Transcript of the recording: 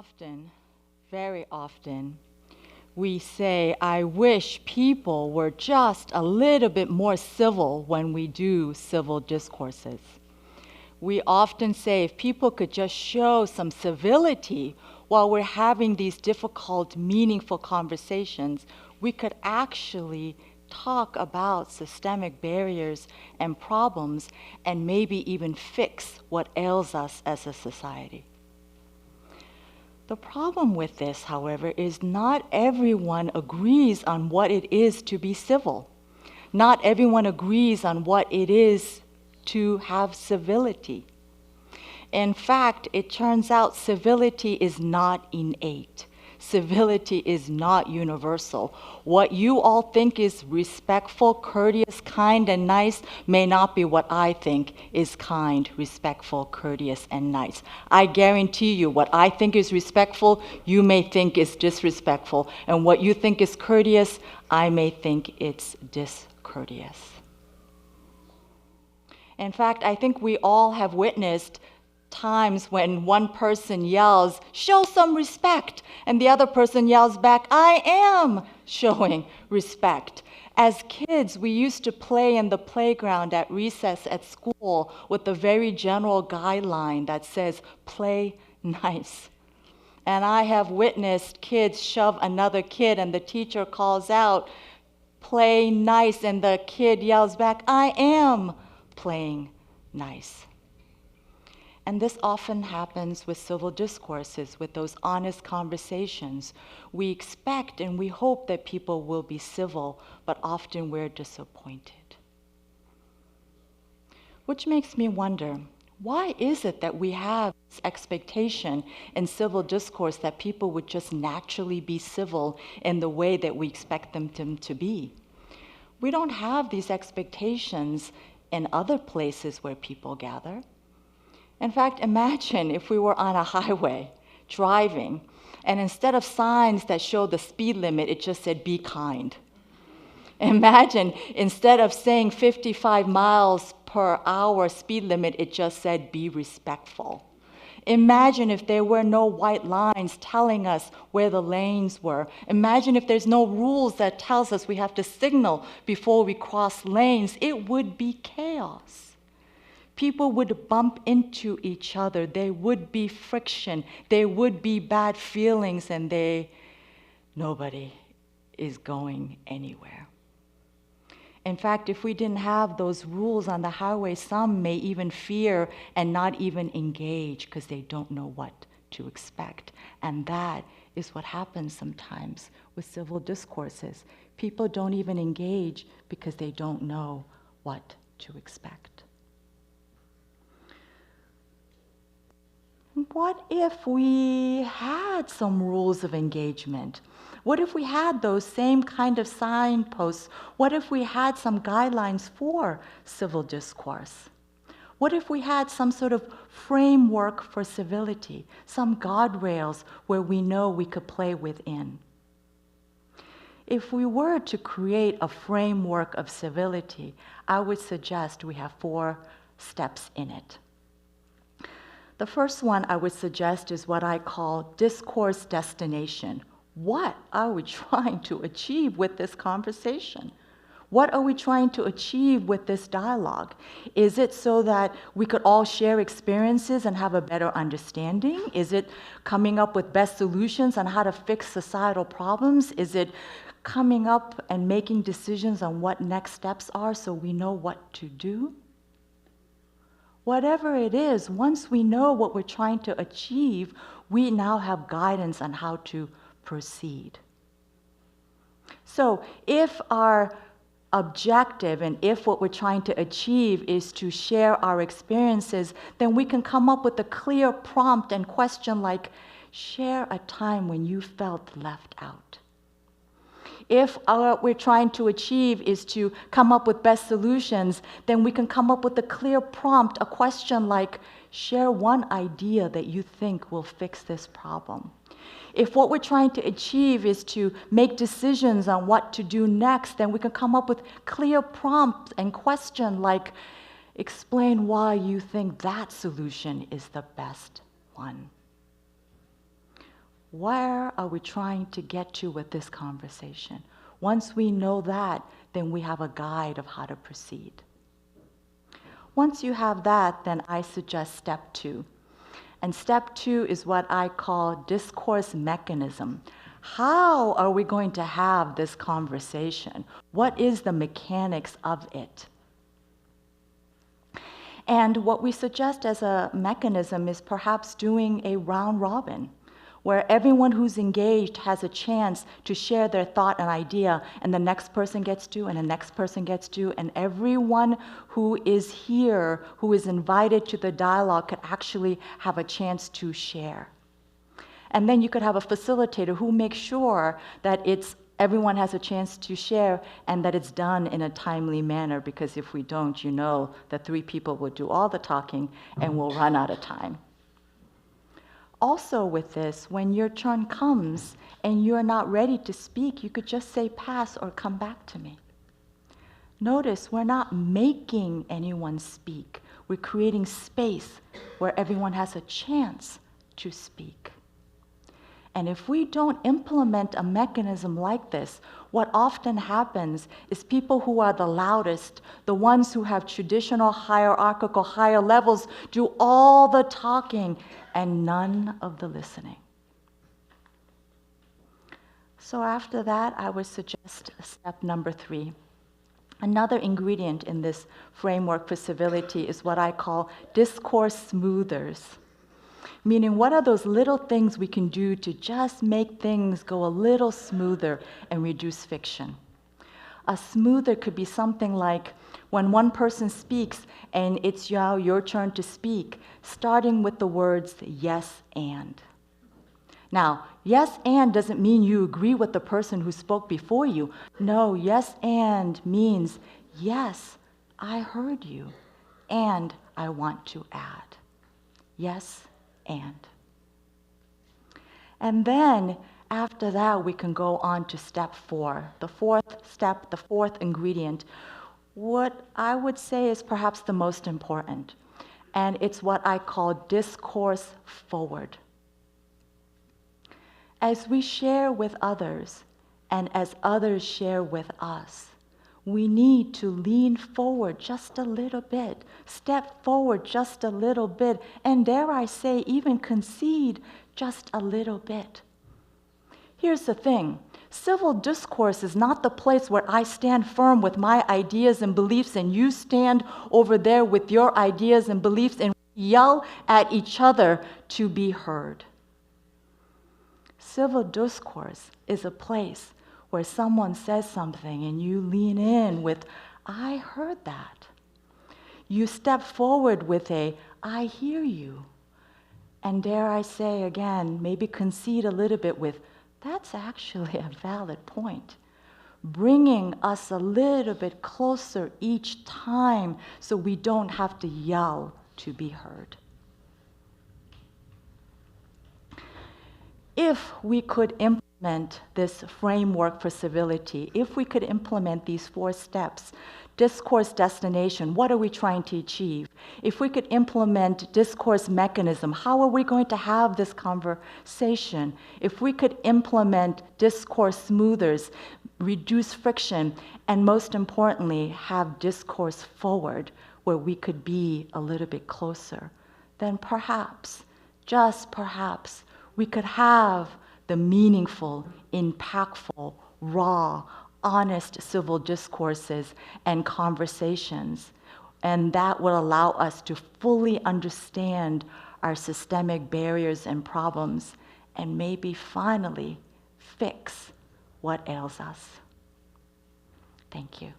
often, very often, we say, I wish people were just a little bit more civil when we do civil discourses. We often say if people could just show some civility while we're having these difficult, meaningful conversations, we could actually talk about systemic barriers and problems and maybe even fix what ails us as a society. The problem with this, however, is not everyone agrees on what it is to be civil. Not everyone agrees on what it is to have civility. In fact, it turns out civility is not innate. Civility is not universal. What you all think is respectful, courteous, kind, and nice may not be what I think is kind, respectful, courteous, and nice. I guarantee you, what I think is respectful, you may think is disrespectful. And what you think is courteous, I may think it's discourteous. In fact, I think we all have witnessed times when one person yells, "Show some respect," and the other person yells back, "I am showing respect." As kids, we used to play in the playground at recess at school with a very general guideline that says, "Play nice." And I have witnessed kids shove another kid and the teacher calls out, "Play nice," and the kid yells back, "I am playing nice." And this often happens with civil discourses, with those honest conversations. We expect and we hope that people will be civil, but often we're disappointed. Which makes me wonder, why is it that we have this expectation in civil discourse that people would just naturally be civil in the way that we expect them to be? We don't have these expectations in other places where people gather. In fact, imagine if we were on a highway driving, and instead of signs that show the speed limit, it just said, "Be kind." Imagine instead of saying 55 miles per hour speed limit, it just said, "Be respectful." Imagine if there were no white lines telling us where the lanes were. Imagine if there's no rules that tells us we have to signal before we cross lanes. It would be chaos. People would bump into each other. There would be friction. There would be bad feelings, and nobody is going anywhere. In fact, if we didn't have those rules on the highway, some may even fear and not even engage because they don't know what to expect. And that is what happens sometimes with civil discourses. People don't even engage because they don't know what to expect. What if we had some rules of engagement? What if we had those same kind of signposts? What if we had some guidelines for civil discourse? What if we had some sort of framework for civility, some guardrails where we know we could play within? If we were to create a framework of civility, I would suggest we have 4 steps in it. The first one I would suggest is what I call discourse destination. What are we trying to achieve with this conversation? What are we trying to achieve with this dialogue? Is it so that we could all share experiences and have a better understanding? Is it coming up with best solutions on how to fix societal problems? Is it coming up and making decisions on what next steps are so we know what to do? Whatever it is, once we know what we're trying to achieve, we now have guidance on how to proceed. So if our objective and if what we're trying to achieve is to share our experiences, then we can come up with a clear prompt and question like, share a time when you felt left out. If what we're trying to achieve is to come up with best solutions, then we can come up with a clear prompt, a question like, share one idea that you think will fix this problem. If what we're trying to achieve is to make decisions on what to do next, then we can come up with clear prompts and question like, explain why you think that solution is the best one. Where are we trying to get to with this conversation? Once we know that, then we have a guide of how to proceed. Once you have that, then I suggest step 2. And step 2 is what I call discourse mechanism. How are we going to have this conversation? What is the mechanics of it? And what we suggest as a mechanism is perhaps doing a round robin, where everyone who's engaged has a chance to share their thought and idea, and the next person gets to, and the next person gets to, and everyone who is here, who is invited to the dialogue, could actually have a chance to share. And then you could have a facilitator who makes sure that everyone has a chance to share and that it's done in a timely manner, because if we don't, you know that 3 people will do all the talking and we'll run out of time. Also with this, when your turn comes and you're not ready to speak, you could just say pass or come back to me. Notice we're not making anyone speak. We're creating space where everyone has a chance to speak. And if we don't implement a mechanism like this, what often happens is people who are the loudest, the ones who have traditional hierarchical higher levels, do all the talking and none of the listening. So after that, I would suggest step number 3. Another ingredient in this framework for civility is what I call discourse smoothers. Meaning, what are those little things we can do to just make things go a little smoother and reduce friction? A smoother could be something like when one person speaks and it's now your turn to speak, starting with the words yes and. Now, yes and doesn't mean you agree with the person who spoke before you. No, yes and means, yes, I heard you, and I want to add. Yes and. And then after that, we can go on to step 4. The 4th step, the 4th ingredient, what I would say is perhaps the most important. And it's what I call discourse forward. As we share with others, and as others share with us, we need to lean forward just a little bit, step forward just a little bit, and dare I say, even concede just a little bit. Here's the thing. Civil discourse is not the place where I stand firm with my ideas and beliefs and you stand over there with your ideas and beliefs and yell at each other to be heard. Civil discourse is a place where someone says something and you lean in with, I heard that. You step forward with I hear you. And dare I say again, maybe concede a little bit with, that's actually a valid point. Bringing us a little bit closer each time so we don't have to yell to be heard. If we could implement this framework for civility, if we could implement these 4 steps, discourse destination, what are we trying to achieve? If we could implement discourse mechanism, how are we going to have this conversation? If we could implement discourse smoothers, reduce friction, and most importantly, have discourse forward, where we could be a little bit closer, then perhaps, just perhaps, we could have the meaningful, impactful, raw, honest civil discourses and conversations. And that will allow us to fully understand our systemic barriers and problems and maybe finally fix what ails us. Thank you.